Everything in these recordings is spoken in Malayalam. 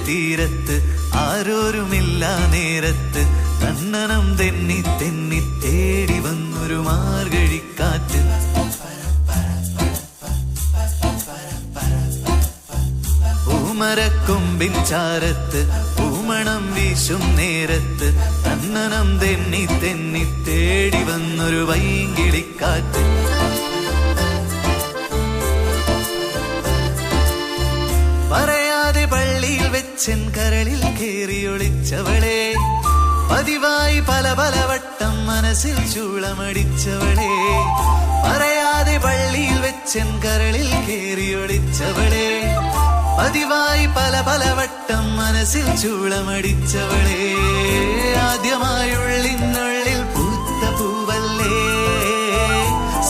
തീരത്ത് ആരോരുമില്ല നേരത്ത് കണ്ണനം തെന്നി തെന്നി തേടി വന്നൊരു മാർഗഴിക്കാറ്റ്. പൂമരക്കൊമ്പിൻ ചാരത്ത് പൂമണം വീശും നേരത്ത് കണ്ണനം തെന്നി തെന്നി തേടി വന്നൊരു വൈങ്കിളിക്കാറ്റ്. പറയാതെ പള്ളിയിൽ വെച്ചൻ കരളിൽ കേറിയൊളിച്ചവളെ, പതിവായി പല പല വട്ടം മനസ്സിൽ ചൂളമടിച്ചവളെ. പറയാതെ പള്ളിയിൽ വെച്ചൻ കരളിൽ കേറിയൊളിച്ചവളെ, പതിവായി പല പല വട്ടം മനസ്സിൽ ചൂളമടിച്ചവളെ. ആദ്യമായുള്ളിനുള്ളിൽ പൂത്ത പൂവല്ലേ,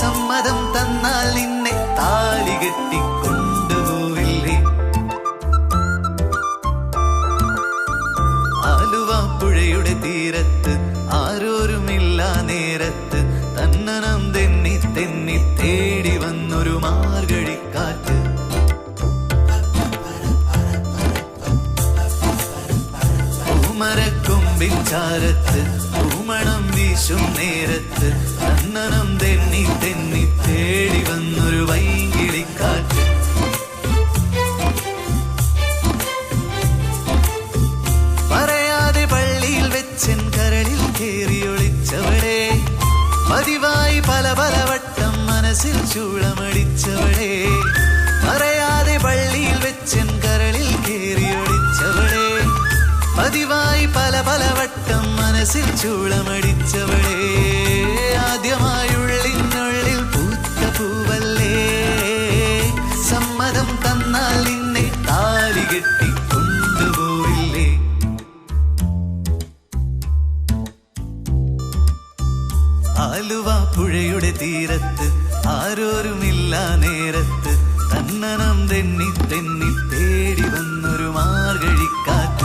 സമ്മതം തന്നാൽ നിന്നെ താലി കെട്ടിക്കൊണ്ടുപോവില്ലേ. ആലുവ പുഴയുടെ തീരത്ത് ആരോരുമില്ല നേരത്ത് തന്നനം തെന്നി തെന്നി തേടി വന്നൊരു മാർഗഴിക്കാറ്റ്. പൂമരക്കൊമ്പിൻ ചാരത്ത് പൂമണം വീശും നേരത്ത് കണ്ണനം തെന്നി തെന്നി തേടി വന്നൊരു വൈങ്കിളിക്കാറ്റ്. പറയാതെ പള്ളിയിൽ വെച്ചൻ കരളിൽ കേറിയൊളിച്ചവളെ, പതിവായി പല പല വട്ടം മനസ്സിൽ ചൂളമടിച്ചവളെ. പറയാതെ പള്ളിയിൽ വെച്ചൻ കരളിൽ കേറിയൊളിച്ചവളെ, പതിവായി പല പല വട്ടം മനസ്സിൽ ചൂളമടിച്ചവളെ. ആദ്യമായുള്ളിനുള്ളിൽ പൂത്ത പൂവല്ലേ, സമ്മതം തന്നാൽ നിന്നെ താലി കെട്ടിക്കൊണ്ടുപോവില്ലേ. ആലുവ പുഴയുടെ തീരത്ത് ആരോരുമില്ല നേരത്ത് കണ്ണനം തെന്നി തെന്നി തേടി വന്നൊരു മാർഗഴിക്കാറ്റ്.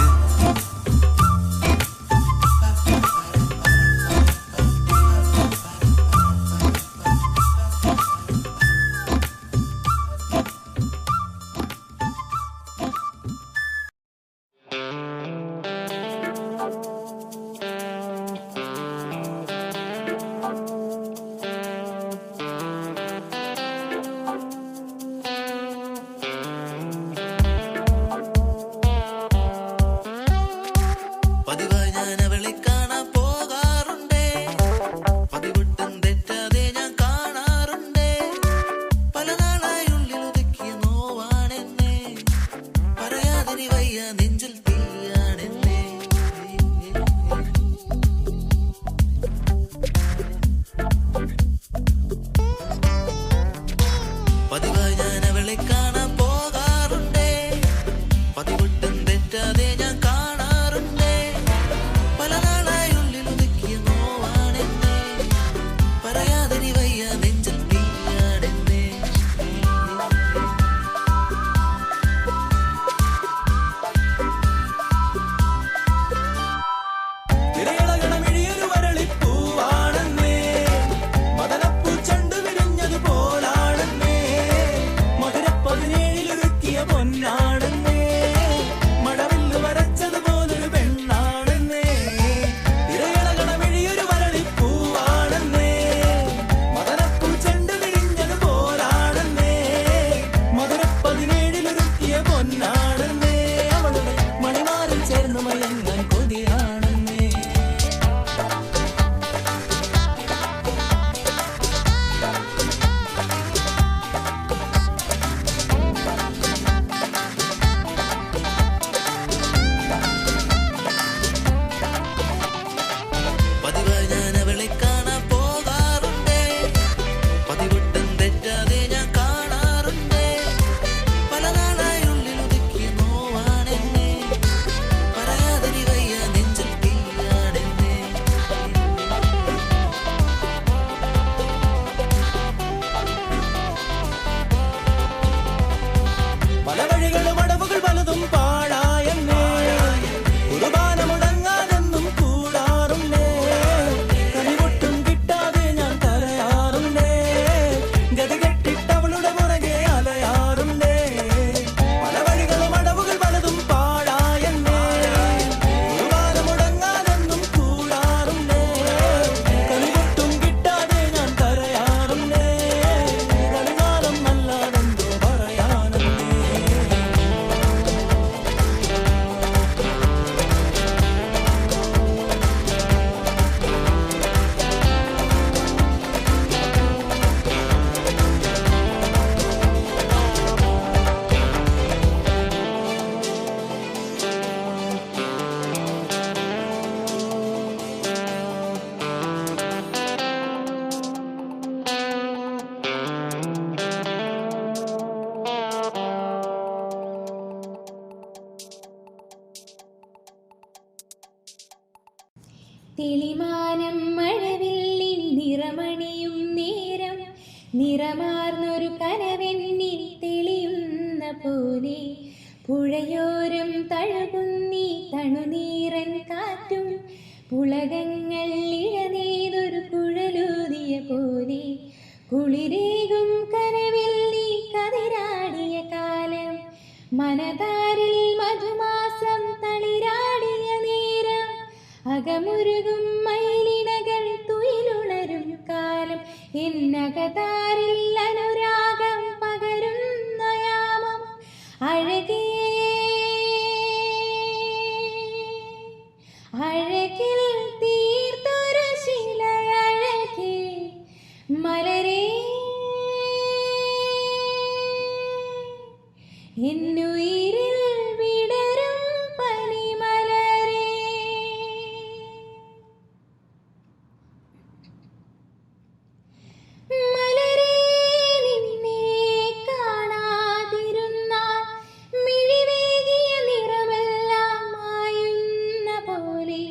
തെളിമാനം മഴവില്ലിൻ നിറമണിയും നേരം നിറമാർന്നൊരു കനവെന്നിൽ തെളിയുന്ന പോലെ പുഴയോരം തഴുകുന്നീ തണുനീറൻ കാറ്റും പുളകങ്ങൾ ഇഴനീതൊരു കുഴലൂതിയ പോലെ കുളിരേകും കനവില്ലി കതിരാടിയ കാലം മനതാരിൽ മധുമാസം തളിരാടിയ നേരം അകമുരുകും മയിലിണകൾ തുയിലുണരും കാലം എന്നകതാരിൽ അനുരാഗം പകരുന്ന യാമം അഴകേ അഴകിൽ തീർത്തൊരു ശിലയഴകേ മലരേ എന്നുയിരിൽ വിടരും പനിമലരേ. മലരേ നിന്നെ കാണാതിരുന്നാൽ മിഴിവേകിയ നിറമെല്ലാം മായുന്ന പോലെ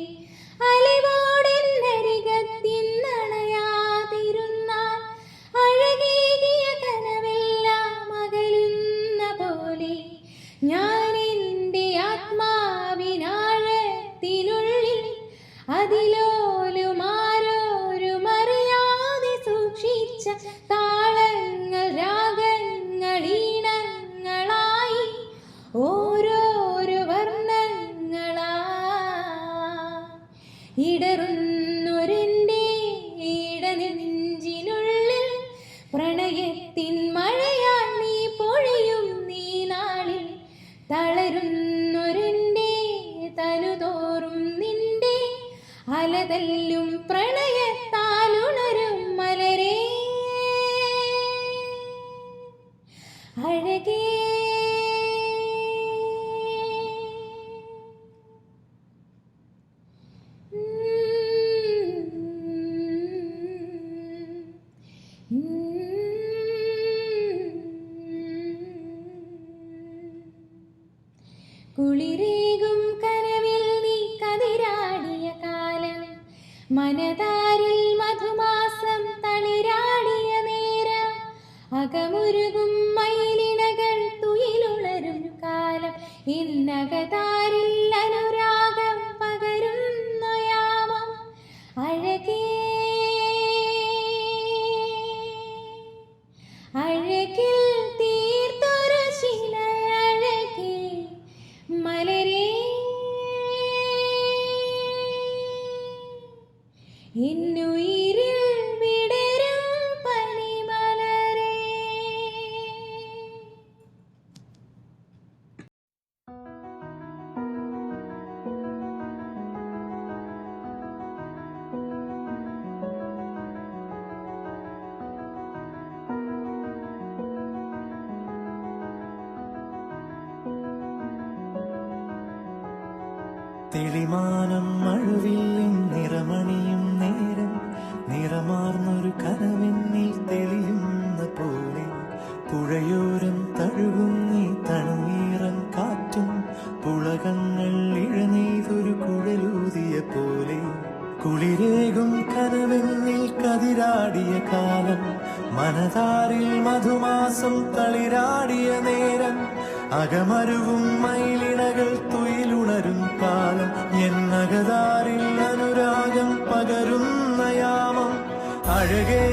അലിവോടെന്നരികത്തിന്നണയാതിരുന്നാൽ അഴകേകിയ കനവെല്ലാം അകലുന്ന പോലെ ഞാൻ എൻ്റെ ആത്മാവിനാഴത്തിനുള്ളിൽ അതിലോലുമാരോരുമറിയാതെ സൂക്ഷിച്ച താളങ്ങൾ രാഗങ്ങൾ ഈണങ്ങളായി ഓരോരോ വർണ്ണങ്ങളാ ഇടറുന്നൊരെൻ്റെ ഇടനെഞ്ചിനുള്ളിൽ പ്രണയത്തിൻ മഴയാൽ നീ പൊഴിയും നീ നാളിൽ തളരുന്നൊരെൻ്റെ തനുതോറും നിന്റെ അലതല്ലും പ്രണയത്താലുണരും മലരേ അഴകേ കുളിരേകും കനവിൽ നീ കതിരാടിയ കാലം മനതാരിൽ മധുമാസം തളിരാടിയ നേരം അകമുരുകും മയിലിണകൾ തുയിലുണരും കാലം ഇന്നകതാരിൽ അനുരാഗം പകരുന്ന യാമം അഴകേ അഴകിൽ തീർത്തൊരു ശിലയഴകേ മലരേ എന്നുയിരിൽ വിടരും പനിമലരേ. തെളിമാനം മഴവില്ലിൻ നിറമണിയും നേരം നിറമാർന്നൊരു കനവെന്നിൽ തെളിയുന്ന പോലെ പുഴയോരം തഴുകുന്നീ തണുനീറൻ കാറ്റും പുളകങ്ങൾ ഇഴനെയ്തൊരു കുഴലൂതിയ പോലെ കുളിരേകും കനവെന്നിൽ കതിരാടിയ കാലം മനതാരിൽ മധുമാസം തളിരാടിയ നേരം അകമരുവും മയിലിണകൾ തുയിലുണരും കാലം എന്നകതാരിൽ അനുരാഗം പകരുന്ന യാമം അഴകേ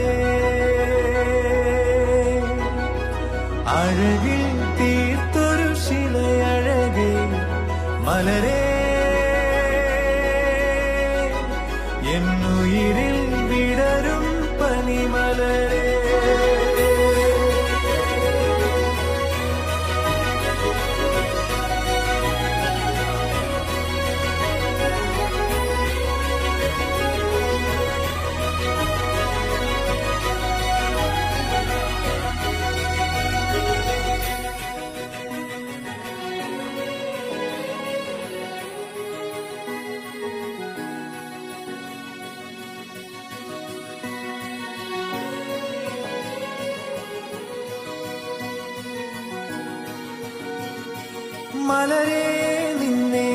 അഴകിൽ തീർത്തൊരു ശിലയഴകേ മലരേ എന്നുയിരിൽ വിടരും പനിമലരേ. മലരേ നിന്നെ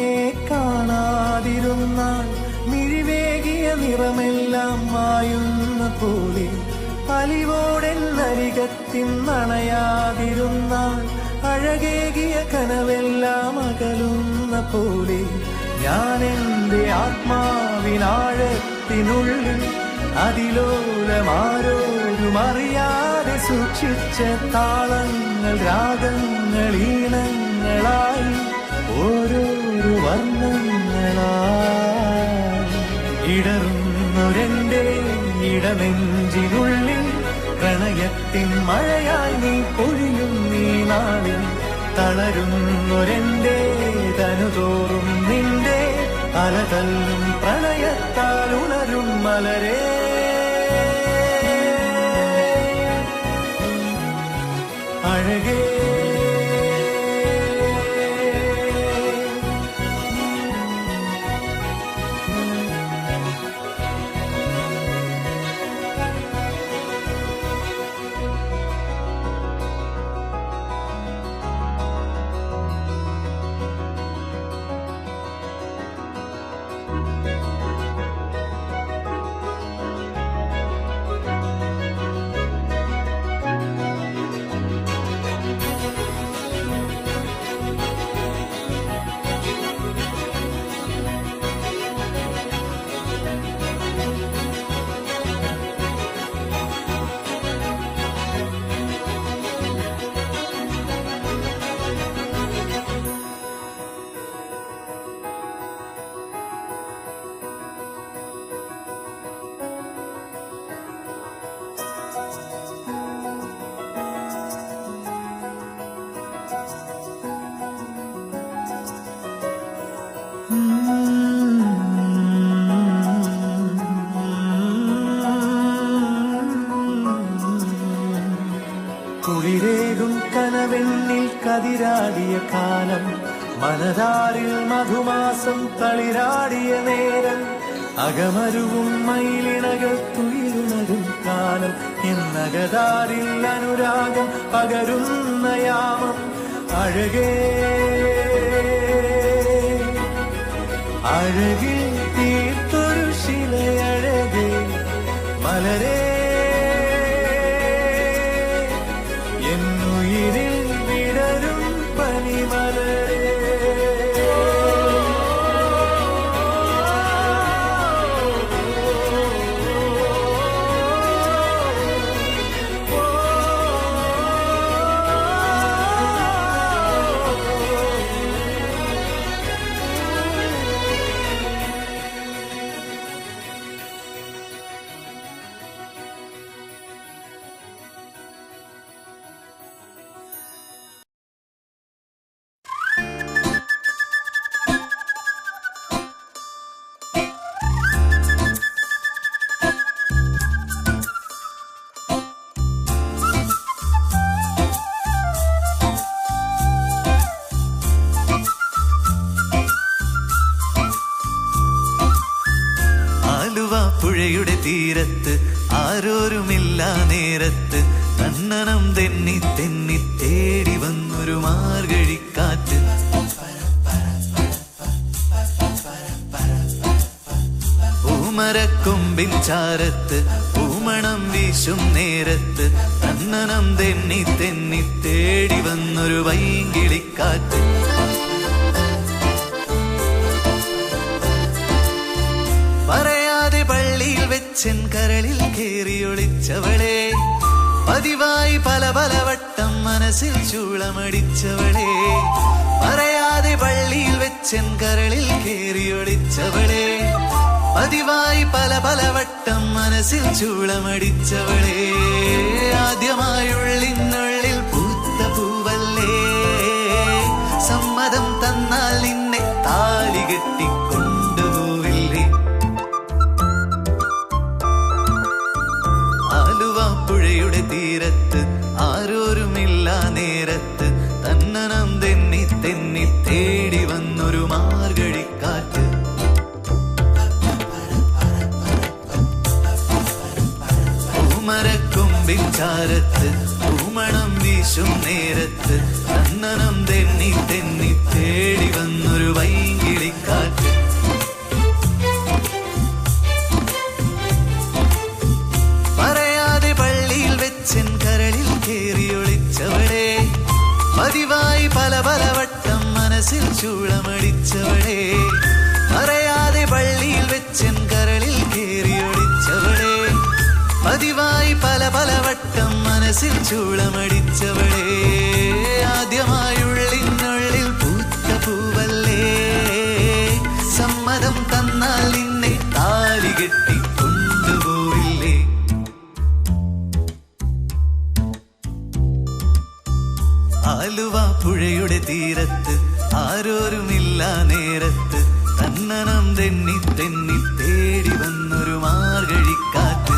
കാണാതിരുന്നാൽ മിഴിവേകിയ നിറമെല്ലാം മായുന്ന പോലെ അലിവോടെന്നരികത്തിന്നണയാതിരുന്നാൽ അഴകേകിയ കനവെല്ലാം അകലുന്ന പോലെ ഞാൻ എൻ്റെ ആത്മാവിനാഴത്തിനുള്ളിൽ അതിലോലമാരോരും അറിയാതെ സൂക്ഷിച്ച താളങ്ങൾ രാഗങ്ങൾ ഈണങ്ങളായി ഓരോരോ വർണ്ണങ്ങളായി ഇടറുന്നൊരെൻ്റെ ഇടനെഞ്ചിനുള്ളിൽ പ്രണയത്തിൻ മഴയായി നീ പൊഴിയും നീ നാളിൽ തളരുന്നൊരെൻ്റെ തനുതോറും നിന്റെ അലതല്ലും പ്രണയത്താൽ ഉണരും മലരേ അഴകേ കുളിരേകും കനവെണ്ണിൽ കതിരാടിയ കാലം മനതാരിൽ മധുമാസം തളിരാടിയ നേരം അകമരുവും മയിലിണകൾ തുയിലുണരും കാലം എന്നകതാരിൽ അനുരാഗം പകരുന്ന യാമം അഴകേ അഴകിൽ തീർത്തൊരു ശിലയഴകേ മലരേ എന്നുയിരിൽ വിടരും പനിമലരേ പുഴയുടെ തീരത്ത് ആരോരുമില്ല നേരത്ത് കണ്ണനം തെന്നി തെന്നി തേടി വന്നൊരു മാർഗഴിക്കാറ്റ് പൂമരക്കൊമ്പിൻ ചാരത്ത് പൂമണം വീശും നേരത്ത് കണ്ണനം തെന്നി തെന്നി തേടി വന്നൊരു വൈങ്കിളിക്കാറ്റ് പറയാതെ പള്ളിയിൽ വെച്ചൻ കരളിൽ കേറിയൊളിച്ചവളെ പതിവായി പല പല വട്ടം മനസ്സിൽ ചൂളമടിച്ചവളെ പറയാതെ പള്ളിയിൽ വെച്ചൻ കരളിൽ കേറിയൊളിച്ചവളെ പതിവായി പല പല വട്ടം മനസ്സിൽ ചൂളമടിച്ചവളെ ആദ്യമായുള്ളിനുള്ളിൽ പൂത്ത പൂവല്ലേ സമ്മതം തന്നാൽ നിന്നെ താലി കെട്ടിക്കൊണ്ടുപോവില്ലേ പുഴയുടെ തീരത്ത് ആരോരുമില്ല നേരത്ത് തന്നനം തെന്നി തെന്നി തേടി വന്നൊരു മാർഗഴിക്കാറ്റ് പൂമരക്കൊമ്പിൻ ചാരത്ത് പൂമണം വീശും നേരത്ത് തന്നനം തെന്നി തെന്നി തേടി വന്നൊരു വൈങ്കിളിക്കാറ്റ് ചൂളമടിച്ചവളെ പറയാതെ പള്ളിയിൽ വെച്ചൻ കരളിൽ കേറിയൊളിച്ചവളെ പതിവായി പല പല വട്ടം മനസ്സിൽ ചൂളമടിച്ചവളെ ആദ്യമായുള്ളിനുള്ളിൽ പൂത്ത പൂവല്ലേ സമ്മതം തന്നാൽ നിന്നെ താലി കെട്ടി കൊണ്ടുപോയില്ലേ ആലുവ പുഴയുടെ തീരത്ത് ആരോരുമില്ല നേരത്ത് തന്നനം തെന്നി തെന്നി തേടി വന്നൊരു മാർഗഴിക്കാറ്റ്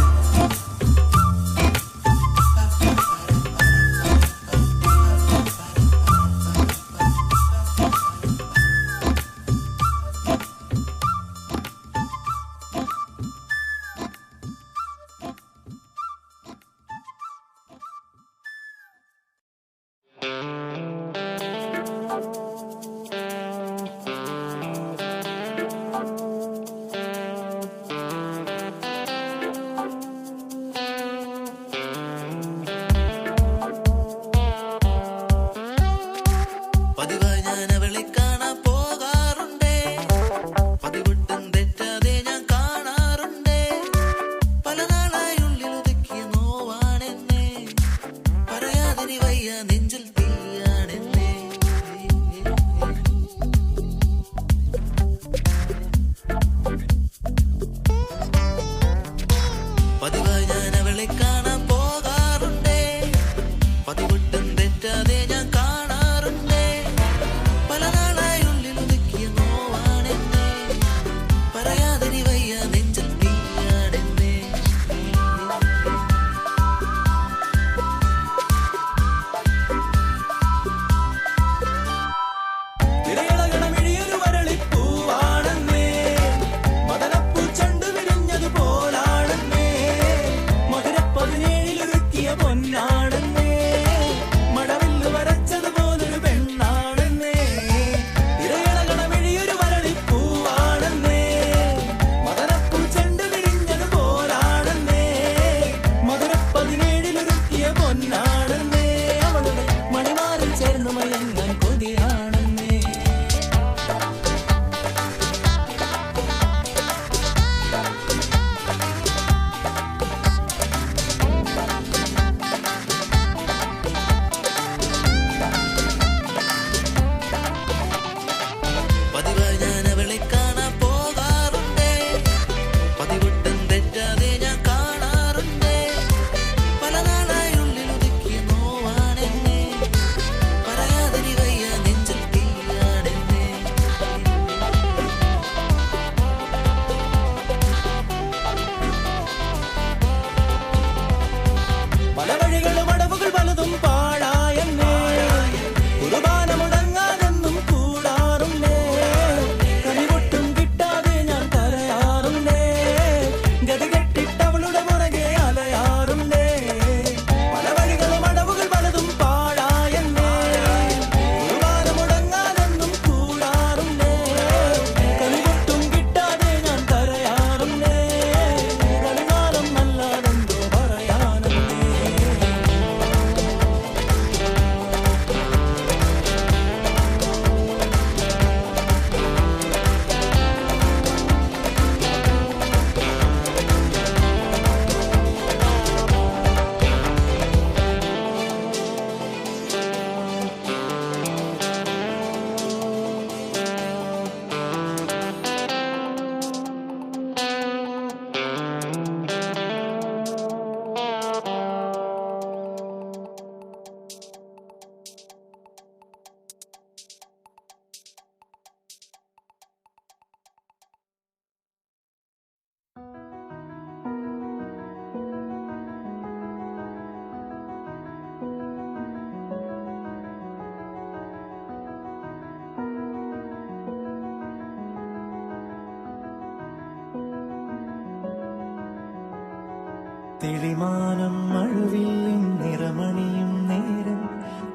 തെളിമാനം മഴവില്ലിൻ നിറമണിയും നേരം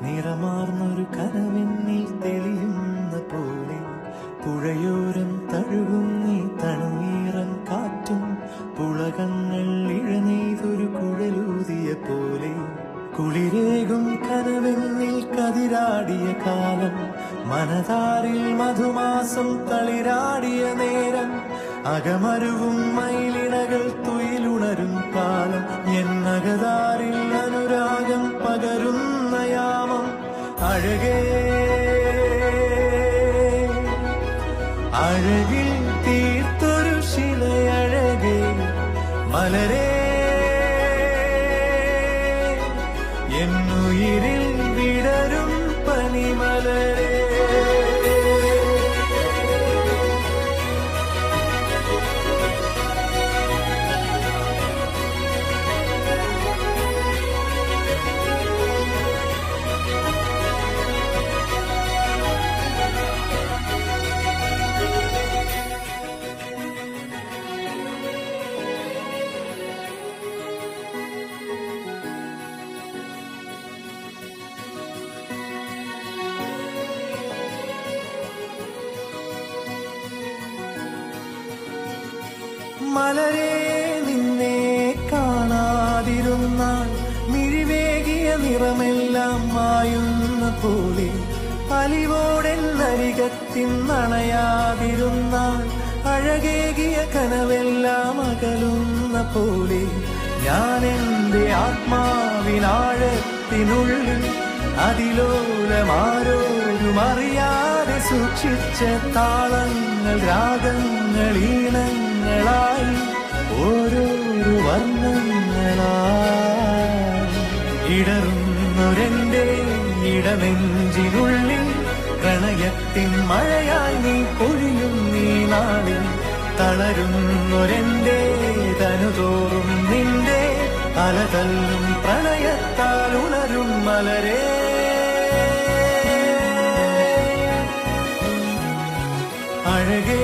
നിറമാർന്നൊരു കനവെന്നിൽ തെളിയുന്ന പോലെ പുഴയോരം തഴുകും നീ തണുനീറൻ കാറ്റും പുളകങ്ങൾ ഇഴനെയ്തൊരു കുഴലൂതിയ പോലെ കുളിരേകും കനവെന്നിൽ കതിരാടിയ കാലം, മനതാരിൽ മധുമാസം തളിരാടിയ നേരം, അകമരുവും മയിലിണകൾ തുയിലുണരും കാലം, എന്നകതാരിൽ അനുരാഗം പകരുന്ന യാമം, അഴകേ അഴകിൽ തീർത്തൊരു ശിലയഴകേ മലരേ, എന്നുയിരിൽ വിടരും പനിമലരേ. മലരേ നിന്നെ കാണാതിരുന്നാൽ മിഴിവേകിയ നിറമെല്ലാം മായുന്ന പോലെ, അലിവോടെന്നരികത്തിൻ നണയാതിരുന്നാൽ അഴകേകിയ കനവെല്ലാം അകലുന്ന പോലെ, ഞാൻ എൻ്റെ ആത്മാവിനാഴത്തിനുള്ളിൽ അതിലോലമാരോരും അറിയാതെ സൂക്ഷിച്ച താളങ്ങൾ, രാഗങ്ങൾ, ഈണങ്ങളായി ഓരോരോ വർണ്ണങ്ങളായി ഇടറുന്നൊരെന്റെ ഇടനെഞ്ചിനുള്ളിൽ പ്രണയത്തിൻ മഴയായി നീ പൊഴിയും നീ നാളിൽ, തളരുന്നൊരെന്റെ തനുതോറും നിന്റെ അലതല്ലും പ്രണയത്താൽ ഉണരും മലരേ, അഴകേ